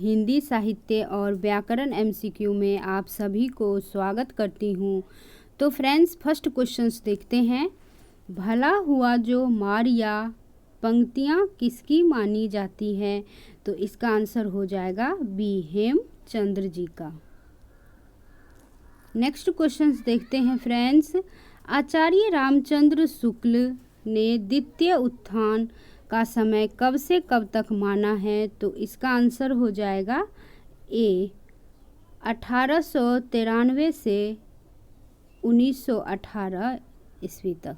हिंदी साहित्य और व्याकरण एमसीक्यू में आप सभी को स्वागत करती हूँ। तो फ्रेंड्स, फर्स्ट क्वेश्चंस देखते हैं। भला हुआ जो मार या पंक्तियाँ किसकी मानी जाती हैं? तो इसका आंसर हो जाएगा बी, हेमचंद्र जी का। नेक्स्ट क्वेश्चंस देखते हैं फ्रेंड्स। आचार्य रामचंद्र शुक्ल ने द्वितीय उत्थान का समय कब से कब तक माना है? तो इसका आंसर हो जाएगा ए, 1893 से 1918 ईस्वी तक।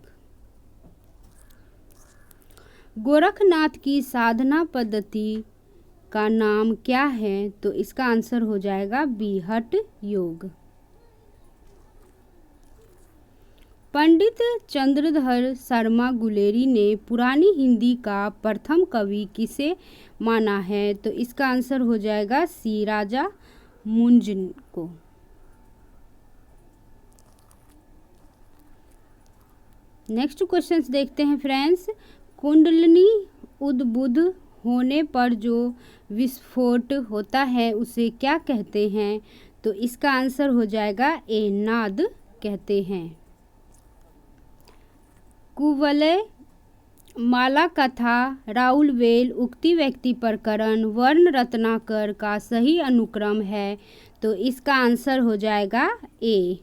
गोरखनाथ की साधना पद्धति का नाम क्या है? तो इसका आंसर हो जाएगा बी, हठ योग। पंडित चंद्रधर शर्मा गुलेरी ने पुरानी हिंदी का प्रथम कवि किसे माना है? तो इसका आंसर हो जाएगा सी, राजा मुंज को। नेक्स्ट क्वेश्चंस देखते हैं फ्रेंड्स। कुंडलिनी उद्बुद्ध होने पर जो विस्फोट होता है उसे क्या कहते हैं? तो इसका आंसर हो जाएगा ए, नाद कहते हैं। कुवलय, माला कथा, राउलवेल, उक्ति व्यक्ति प्रकरण, वर्ण रत्नाकर का सही अनुक्रम है? तो इसका आंसर हो जाएगा ए,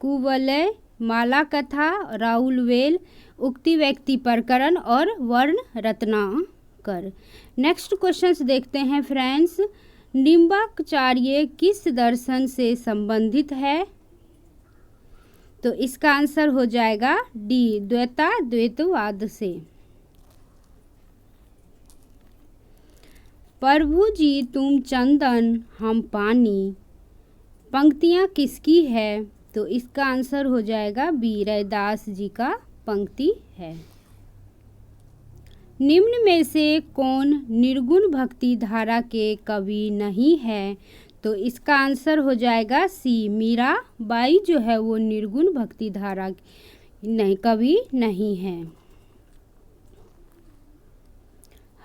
कुवलय, माला कथा, राउलवेल, उक्ति व्यक्ति प्रकरण और वर्ण रत्नाकर। नेक्स्ट क्वेश्चंस देखते हैं फ्रेंड्स। निम्बार्काचार्य किस दर्शन से संबंधित है? तो इसका आंसर हो जाएगा डी, द्वैतवाद से। प्रभु जी तुम चंदन हम पानी पंक्तियाँ किसकी है? तो इसका आंसर हो जाएगा बी, रैदास जी का पंक्ति है। निम्न में से कौन निर्गुण भक्ति धारा के कवि नहीं है? तो इसका आंसर हो जाएगा सी, मीराबाई जो है वो निर्गुण भक्ति धारा नहीं कवि नहीं है।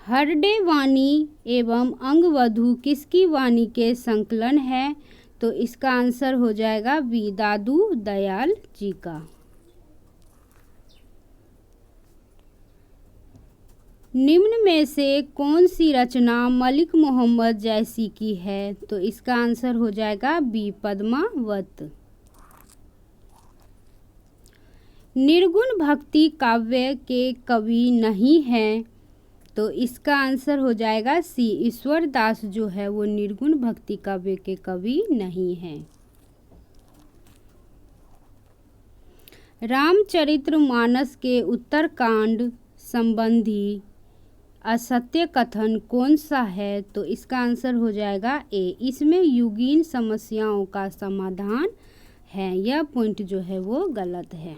हरडे वाणी एवं अंगवधु किसकी वाणी के संकलन है? तो इसका आंसर हो जाएगा बी, दादू दयाल जी का। निम्न में से कौन सी रचना मलिक मोहम्मद जैसी की है? तो इसका आंसर हो जाएगा बी, पद्मावत। निर्गुण भक्ति काव्य के कवि नहीं है? तो इसका आंसर हो जाएगा सी, ईश्वर दास जो है वो निर्गुण भक्ति काव्य के कवि नहीं है। रामचरितमानस के उत्तरकांड संबंधी असत्य कथन कौन सा है? तो इसका आंसर हो जाएगा ए, इसमें युगीन समस्याओं का समाधान है। यह पॉइंट जो है वो गलत है।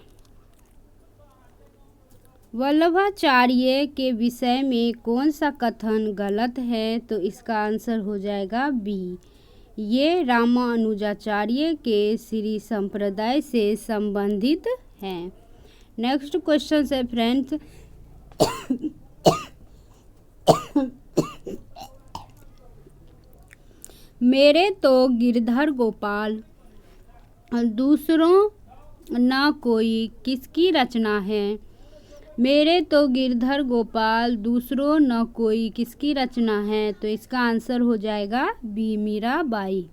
वल्लभाचार्य के विषय में कौन सा कथन गलत है? तो इसका आंसर हो जाएगा बी, ये रामानुजाचार्य के श्री संप्रदाय से संबंधित हैं। नेक्स्ट क्वेश्चन है फ्रेंड्स। मेरे तो गिरधर गोपाल दूसरों न कोई किसकी रचना है? मेरे तो गिरधर गोपाल दूसरों न कोई किसकी रचना है? तो इसका आंसर हो जाएगा बी, मीराबाई।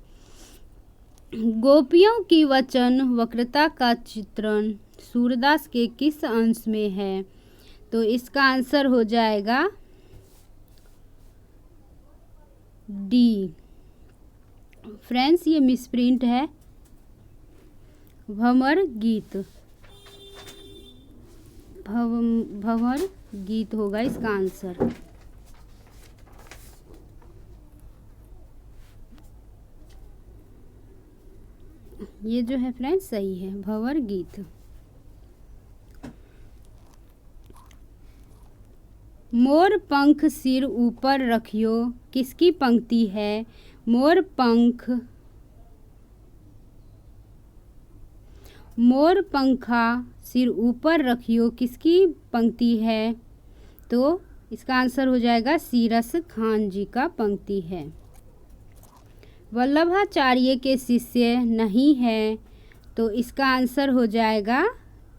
गोपियों की वचन वक्रता का चित्रण सूरदास के किस अंश में है? तो इसका आंसर हो जाएगा डी। फ्रेंड्स, ये मिसप्रिंट है, भंवर गीत, भंवर गीत होगा इसका आंसर। ये जो है फ्रेंड्स सही है, भंवर गीत। मोर पंख सिर ऊपर रखियो किसकी पंक्ति है? मोर पंखा सिर ऊपर रखियो किसकी पंक्ति है? तो इसका आंसर हो जाएगा सीरस खान जी का पंक्ति है। वल्लभाचार्य के शिष्य नहीं है, तो इसका आंसर हो जाएगा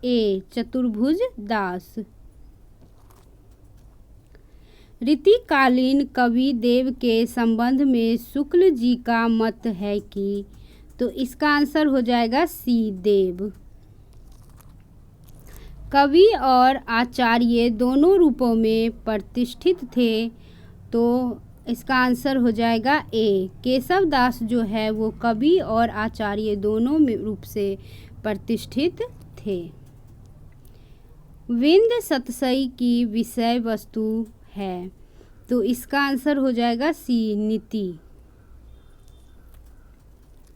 ए चतुर्भुज दास। रीतिकालीन कवि देव के संबंध में शुक्ल जी का मत है कि, तो इसका आंसर हो जाएगा सी देव। कवि और आचार्य दोनों रूपों में प्रतिष्ठित थे, तो इसका आंसर हो जाएगा ए केशव दास जो है वो कवि और आचार्य दोनों में रूप से प्रतिष्ठित थे। विंध्य सतसई की विषय वस्तु है, तो इसका आंसर हो जाएगा सी नीति।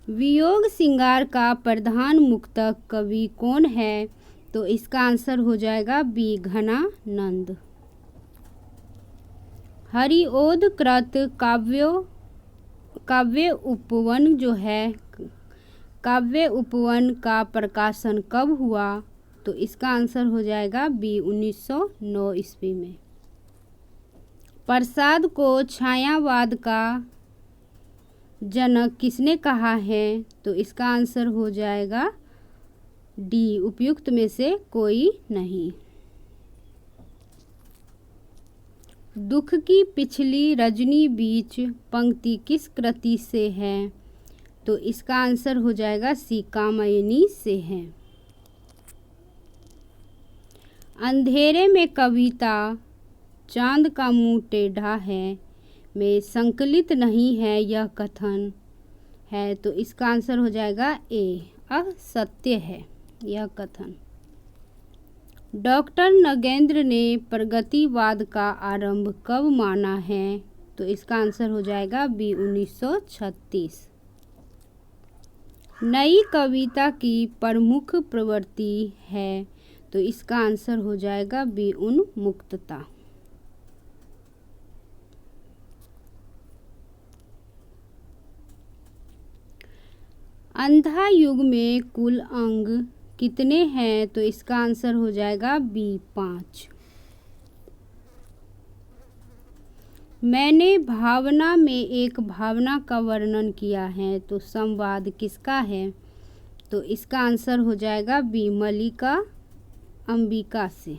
वियोग सिंगार का प्रधान मुक्तक कवि कौन है, तो इसका आंसर हो जाएगा बी घनानंद। हरिओद कृत काव्य उपवन जो है, काव्य उपवन का प्रकाशन कब हुआ, तो इसका आंसर हो जाएगा बी 1909 ईस्वी में। प्रसाद को छायावाद का जनक किसने कहा है, तो इसका आंसर हो जाएगा डी उपयुक्त में से कोई नहीं। दुख की पिछली रजनी बीच पंक्ति किस कृति से है, तो इसका आंसर हो जाएगा सी कामयनी से है। अंधेरे में कविता चांद का मुंह टेढ़ा है में संकलित नहीं है यह कथन है, तो इसका आंसर हो जाएगा ए असत्य है यह कथन। डॉक्टर नगेंद्र ने प्रगतिवाद का आरंभ कब माना है, तो इसका आंसर हो जाएगा बी 1936। नई कविता की प्रमुख प्रवृत्ति है, तो इसका आंसर हो जाएगा बी उन्मुक्तता। अंधा युग में कुल अंग कितने हैं, तो इसका आंसर हो जाएगा बी 5। मैंने भावना में एक भावना का वर्णन किया है, तो संवाद किसका है, तो इसका आंसर हो जाएगा बी मल्लिका अंबिका से।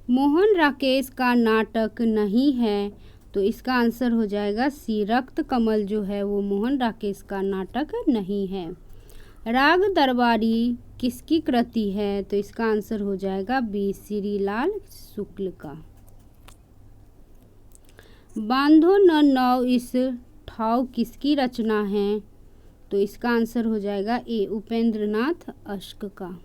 मोहन राकेश का नाटक नहीं है, तो इसका आंसर हो जाएगा सी रक्त कमल जो है वो मोहन राकेश का नाटक नहीं है। राग दरबारी किसकी कृति है, तो इसका आंसर हो जाएगा बी श्रीलाल शुक्ल का। बांधो न नाव इस ठाव किसकी रचना है, तो इसका आंसर हो जाएगा ए उपेंद्रनाथ अश्क का।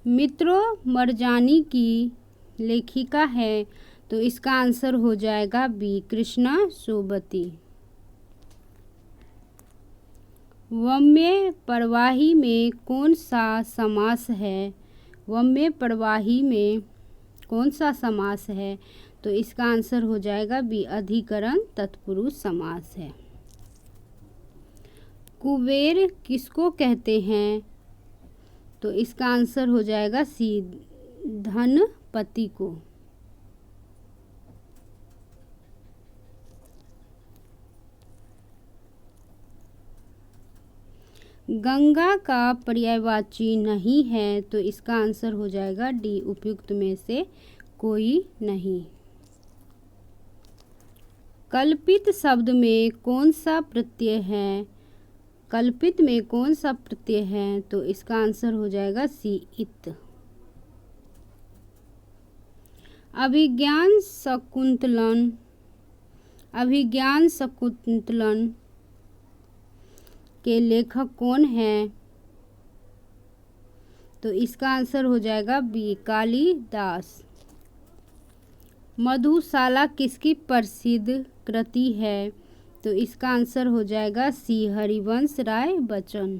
मित्रों मरजानी की लेखिका है, तो इसका आंसर हो जाएगा बी कृष्णा सोबती। वम्य प्रवाही में कौन सा समास है, वम्य प्रवाही में कौन सा समास है, तो इसका आंसर हो जाएगा बी अधिकरण तत्पुरुष समास है। कुबेर किसको कहते हैं, तो इसका आंसर हो जाएगा सी धनपति को। गंगा का पर्यायवाची नहीं है, तो इसका आंसर हो जाएगा डी उपयुक्त में से कोई नहीं। कल्पित शब्द में कौन सा प्रत्यय है, कल्पित में कौन सा प्रत्यय है, तो इसका आंसर हो जाएगा सी इत। अभिज्ञान शकुंतलन के लेखक कौन है, तो इसका आंसर हो जाएगा बी कालिदास। मधुशाला किसकी प्रसिद्ध कृति है, तो इसका आंसर हो जाएगा सी हरिवंश राय बच्चन।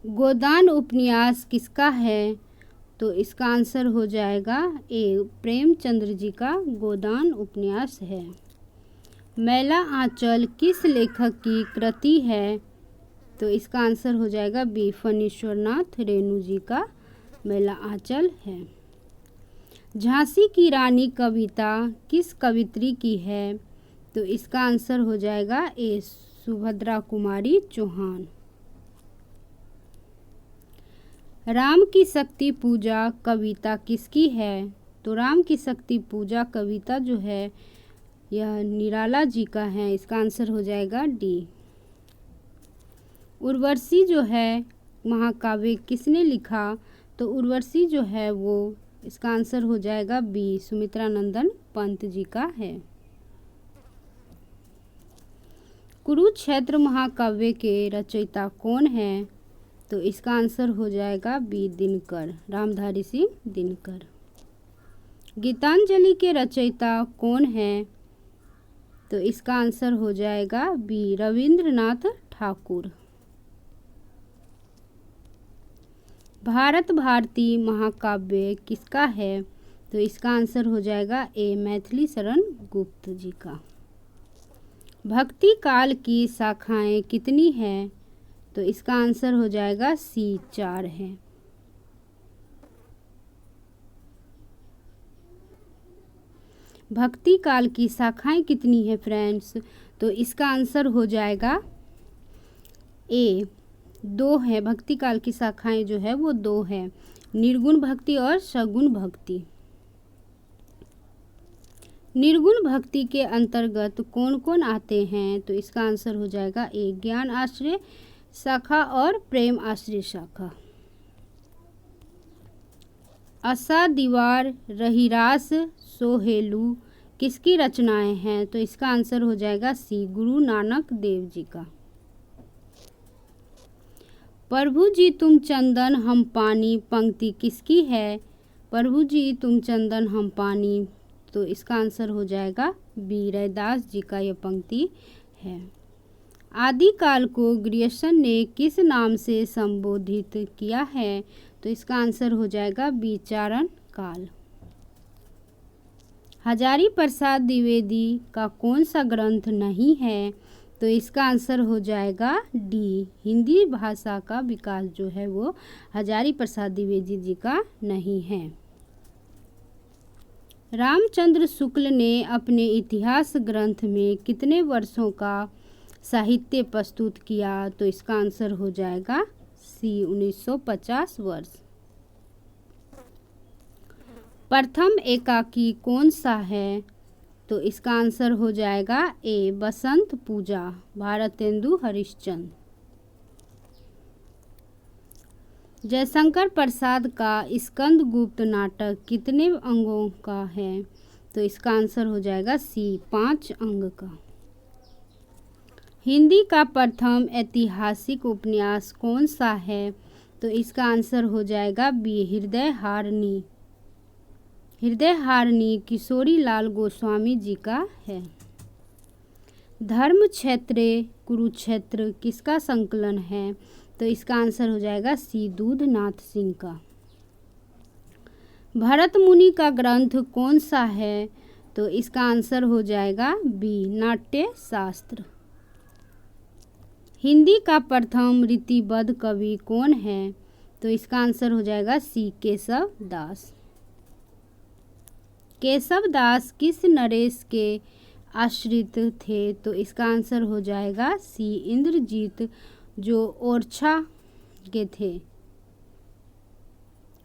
गोदान उपन्यास किसका है, तो इसका आंसर हो जाएगा ए प्रेमचंद्र जी का गोदान उपन्यास है। मैला आंचल किस लेखक की कृति है, तो इसका आंसर हो जाएगा बी, फणीश्वरनाथ रेणु जी का मेला आंचल है। झांसी की रानी कविता किस कवित्री की है? तो इसका आंसर हो जाएगा ए, सुभद्रा कुमारी चौहान। राम की शक्ति पूजा कविता किसकी है? तो राम की शक्ति पूजा कविता जो है यह निराला जी का है। इसका आंसर हो जाएगा डी। उर्वशी जो है महाकाव्य किसने लिखा? तो उर्वशी जो है वो, इसका आंसर हो जाएगा बी, सुमित्रा नंदन पंत जी का है। कुरुक्षेत्र महाकाव्य के रचयिता कौन है? तो इसका आंसर हो जाएगा बी, दिनकर, रामधारी सिंह दिनकर। गीतांजलि के रचयिता कौन है? तो इसका आंसर हो जाएगा बी, रविंद्रनाथ ठाकुर। भारत भारती महाकाव्य किसका है? तो इसका आंसर हो जाएगा ए, मैथिली शरण गुप्त जी का। भक्ति काल की शाखाएं कितनी हैं? तो इसका आंसर हो जाएगा सी, 4 है। भक्ति काल की शाखाएं कितनी है फ्रेंड्स? तो इसका आंसर हो जाएगा ए, 2 है। भक्ति काल की शाखाएं जो है वो 2 है, निर्गुण भक्ति और सगुण भक्ति। निर्गुण भक्ति के अंतर्गत कौन कौन आते हैं? तो इसका आंसर हो जाएगा ए, ज्ञान आश्रय शाखा और प्रेम आश्रय शाखा। आशा दीवार रहीरास सोहेलू किसकी रचनाएं हैं? तो इसका आंसर हो जाएगा सी, गुरु नानक देव जी का। प्रभु जी तुम चंदन हम पानी पंक्ति किसकी है? प्रभु जी तुम चंदन हम पानी, तो इसका आंसर हो जाएगा बी, रैदास जी का यह पंक्ति है। आदिकाल को ग्रियर्सन ने किस नाम से संबोधित किया है? तो इसका आंसर हो जाएगा बी, चारण काल। हजारी प्रसाद द्विवेदी का कौन सा ग्रंथ नहीं है? तो इसका आंसर हो जाएगा डी, हिंदी भाषा का विकास जो है वो हजारी प्रसाद द्विवेदी जी का नहीं है। रामचंद्र शुक्ल ने अपने इतिहास ग्रंथ में कितने वर्षों का साहित्य प्रस्तुत किया? तो इसका आंसर हो जाएगा सी, 1950 वर्ष। प्रथम एकाकी कौन सा है? तो इसका आंसर हो जाएगा ए, बसंत पूजा, भारतेंदु हरिश्चंद्र। जयशंकर प्रसाद का स्कंदगुप्त नाटक कितने अंगों का है? तो इसका आंसर हो जाएगा सी, 5 अंग का। हिंदी का प्रथम ऐतिहासिक उपन्यास कौन सा है? तो इसका आंसर हो जाएगा बी, हृदय हारिणी। हृदय हारिणी किशोरी लाल गोस्वामी जी का है। धर्म क्षेत्रे कुरुक्षेत्र किसका संकलन है? तो इसका आंसर हो जाएगा सी, दूधनाथ सिंह का। भरत मुनि का ग्रंथ कौन सा है? तो इसका आंसर हो जाएगा बी, नाट्य शास्त्र। हिंदी का प्रथम रीतिबद्ध कवि कौन है? तो इसका आंसर हो जाएगा सी, केशव दास। केशव दास किस नरेश के आश्रित थे? तो इसका आंसर हो जाएगा सी, इंद्रजीत जो ओरछा के थे,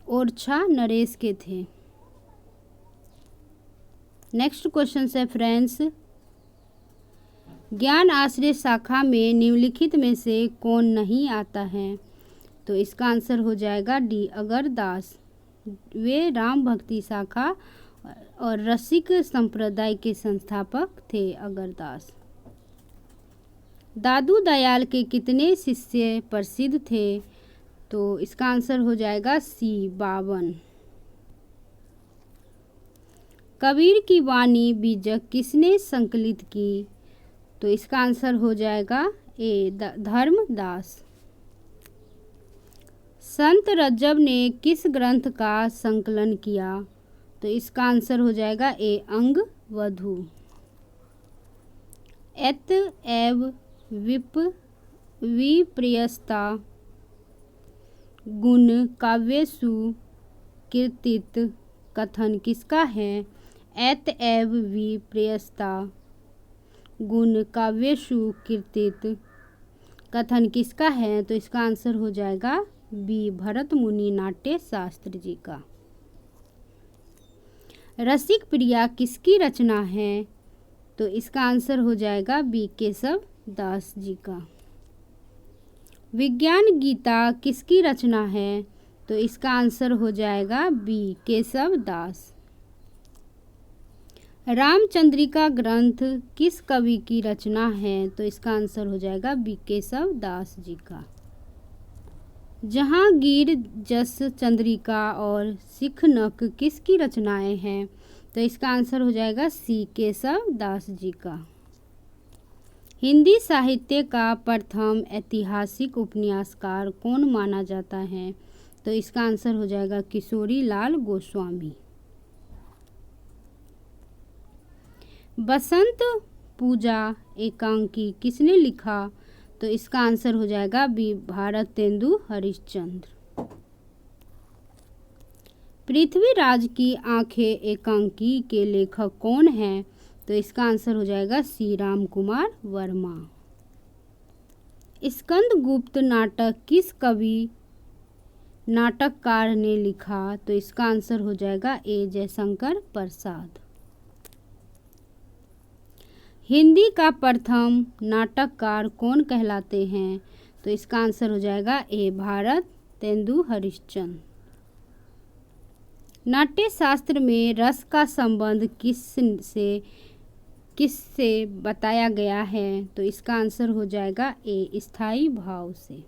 ओरछा नरेश के थे। नेक्स्ट क्वेश्चन है फ्रेंड्स, ज्ञान आश्रय शाखा में निम्नलिखित में से कौन नहीं आता है? तो इसका आंसर हो जाएगा डी, अगरदास। वे राम भक्ति शाखा और रसिक संप्रदाय के संस्थापक थे अगरदास। दादू दयाल के कितने शिष्य प्रसिद्ध थे? तो इसका आंसर हो जाएगा सी, 52। कबीर की वाणी बीजक किसने संकलित की? तो इसका आंसर हो जाएगा ए, धर्मदास। संत रज्जब ने किस ग्रंथ का संकलन किया? तो इसका आंसर हो जाएगा ए, अंगवधू। एत एव विप विपर्ययता गुण काव्येषु कीर्तित कथन किसका है? अतएव विपर्ययता गुण काव्येषु कीर्तित कथन किसका है? तो इसका आंसर हो जाएगा बी, भरत मुनि नाट्य शास्त्र जी का। रसिक प्रिया किसकी रचना है? तो इसका आंसर हो जाएगा बी, केशव दास जी का। विज्ञान गीता किसकी रचना है? तो इसका आंसर हो जाएगा बी, केशव दास। रामचंद्रिका ग्रंथ किस कवि की रचना है? तो इसका आंसर हो जाएगा बी, केशव दास जी का। जहांगीर, जस चंद्रिका और सिखनक किसकी रचनाएं हैं? तो इसका आंसर हो जाएगा सी, केशव दास जी का। हिंदी साहित्य का प्रथम ऐतिहासिक उपन्यासकार कौन माना जाता है? तो इसका आंसर हो जाएगा किशोरी लाल गोस्वामी। बसंत पूजा एकांकी किसने लिखा? तो इसका आंसर हो जाएगा बी, भारतेंदु हरिश्चंद्र। पृथ्वीराज की आंखें एकांकी के लेखक कौन हैं? तो इसका आंसर हो जाएगा सी, राम कुमार वर्मा। स्कंदगुप्त नाटक किस कवि नाटककार ने लिखा? तो इसका आंसर हो जाएगा ए, जयशंकर प्रसाद। हिंदी का प्रथम नाटककार कौन कहलाते हैं? तो इसका आंसर हो जाएगा ए, भारतेंदु हरिश्चंद्र। नाट्य शास्त्र में रस का संबंध किससे बताया गया है? तो इसका आंसर हो जाएगा ए, स्थायी भाव से।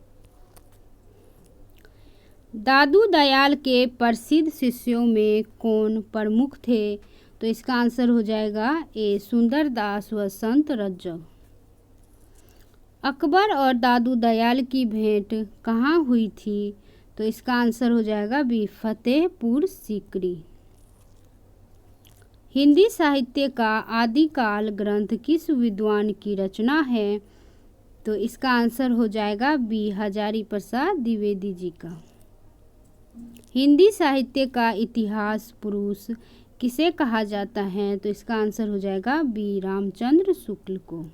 दादू दयाल के प्रसिद्ध शिष्यों में कौन प्रमुख थे? तो इसका आंसर हो जाएगा ए, सुंदरदास व संत रज्जव। अकबर और दादू दयाल की भेंट कहाँ हुई थी? तो इसका आंसर हो जाएगा बी, फतेहपुर सीकरी। हिंदी साहित्य का आदिकाल ग्रंथ किस विद्वान की रचना है? तो इसका आंसर हो जाएगा बी, हजारी प्रसाद द्विवेदी जी का। हिंदी साहित्य का इतिहास पुरुष किसे कहा जाता है? तो इसका आंसर हो जाएगा बी, रामचंद्र शुक्ल को।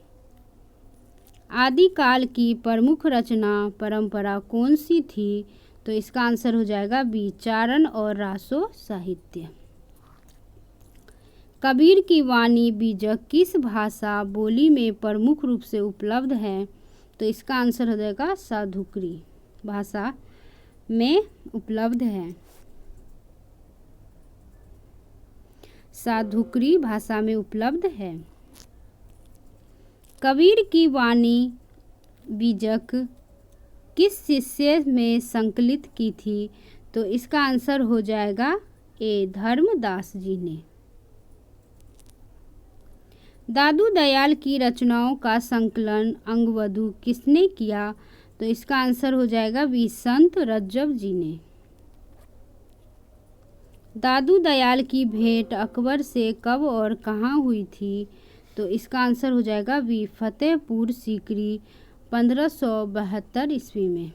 आदिकाल की प्रमुख रचना परंपरा कौन सी थी? तो इसका आंसर हो जाएगा बी, चारण और रासो साहित्य। कबीर की वाणी बीजक किस भाषा बोली में प्रमुख रूप से उपलब्ध है? तो इसका आंसर हो जाएगा साधुकरी भाषा में उपलब्ध है। साधुकरी भाषा में उपलब्ध है। कबीर की वाणी बीजक किस शिष्य में संकलित की थी? तो इसका आंसर हो जाएगा ए, धर्मदास जी ने। दादू दयाल की रचनाओं का संकलन अंगवधु किसने किया? तो इसका आंसर हो जाएगा बी, संत रज्जव जी ने। दादू दयाल की भेंट अकबर से कब और कहाँ हुई थी? तो इसका आंसर हो जाएगा बी, फतेहपुर सीकरी 1572 ईस्वी में।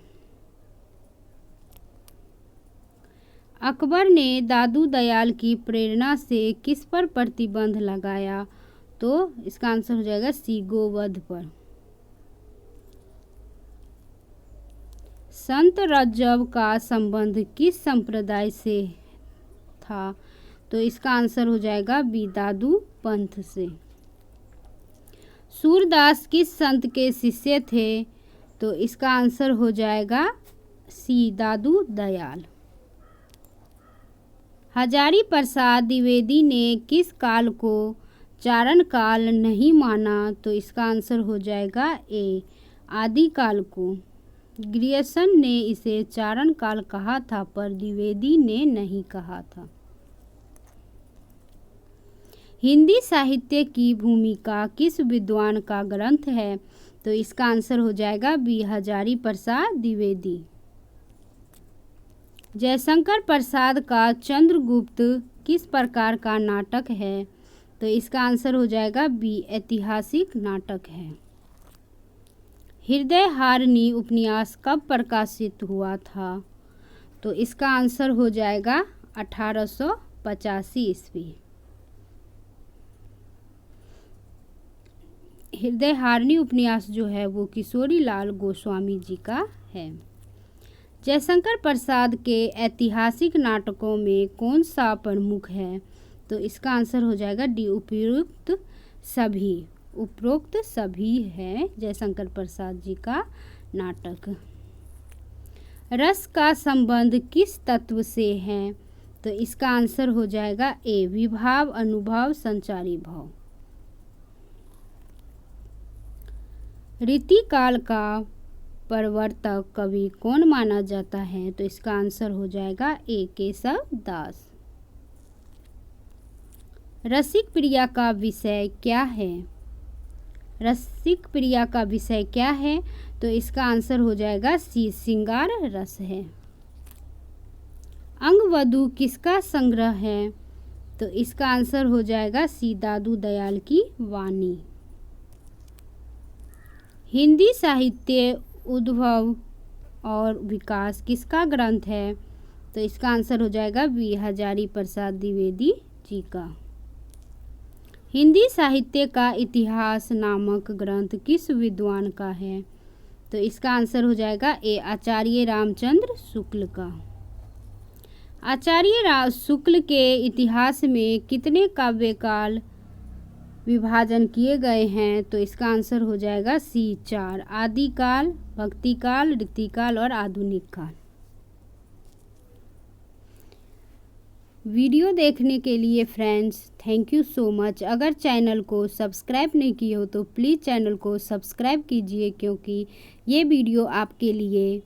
अकबर ने दादू दयाल की प्रेरणा से किस पर प्रतिबंध लगाया? तो इसका आंसर हो जाएगा सी, गोवध पर। संत रज्जव का संबंध किस संप्रदाय से था? तो इसका आंसर हो जाएगा बी, दादू पंथ से। सूरदास किस संत के शिष्य थे? तो इसका आंसर हो जाएगा सी, दादू दयाल। हजारी प्रसाद द्विवेदी ने किस काल को चारण काल नहीं माना? तो इसका आंसर हो जाएगा ए, आदिकाल को। ग्रियर्सन ने इसे चारण काल कहा था पर द्विवेदी ने नहीं कहा था। हिंदी साहित्य की भूमिका किस विद्वान का ग्रंथ है? तो इसका आंसर हो जाएगा बी, हजारी प्रसाद द्विवेदी। जयशंकर प्रसाद का चंद्रगुप्त किस प्रकार का नाटक है? तो इसका आंसर हो जाएगा बी, ऐतिहासिक नाटक है। हृदयहारिणी उपन्यास कब प्रकाशित हुआ था? तो इसका आंसर हो जाएगा 1885 ईस्वी। हृदयहारिणी उपन्यास जो है वो किशोरीलाल गोस्वामी जी का है। जयशंकर प्रसाद के ऐतिहासिक नाटकों में कौन सा प्रमुख है? तो इसका आंसर हो जाएगा डी, उपरोक्त सभी। उपरोक्त सभी है जयशंकर प्रसाद जी का नाटक। रस का संबंध किस तत्व से है? तो इसका आंसर हो जाएगा ए, विभाव, अनुभव, संचारी भाव। रीतिकाल का प्रवर्तक कवि कौन माना जाता है? तो इसका आंसर हो जाएगा ए, केशव दास। रसिक प्रिया का विषय क्या है? रसिक प्रिया का विषय क्या है? तो इसका आंसर हो जाएगा सी, श्रृंगार रस है। अंगवधू किसका संग्रह है? तो इसका आंसर हो जाएगा सी, दादू दयाल की वाणी। हिंदी साहित्य उद्भव और विकास किसका ग्रंथ है? तो इसका आंसर हो जाएगा बी, हजारी प्रसाद द्विवेदी जी का। हिंदी साहित्य का इतिहास नामक ग्रंथ किस विद्वान का है? तो इसका आंसर हो जाएगा ए, आचार्य रामचंद्र शुक्ल का। आचार्य शुक्ल के इतिहास में कितने काव्यकाल विभाजन किए गए हैं? तो इसका आंसर हो जाएगा सी, 4, आदिकाल, भक्तिकाल, रीतिकाल और आधुनिक काल। वीडियो देखने के लिए friends thank you so much. अगर चैनल को सब्सक्राइब नहीं किए हो तो प्लीज़ चैनल को सब्सक्राइब कीजिए, क्योंकि ये वीडियो आपके लिए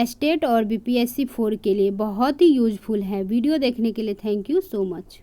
स्टेट और बीपीएससी 4 के लिए बहुत ही यूजफुल है। वीडियो देखने के लिए थैंक यू सो मच।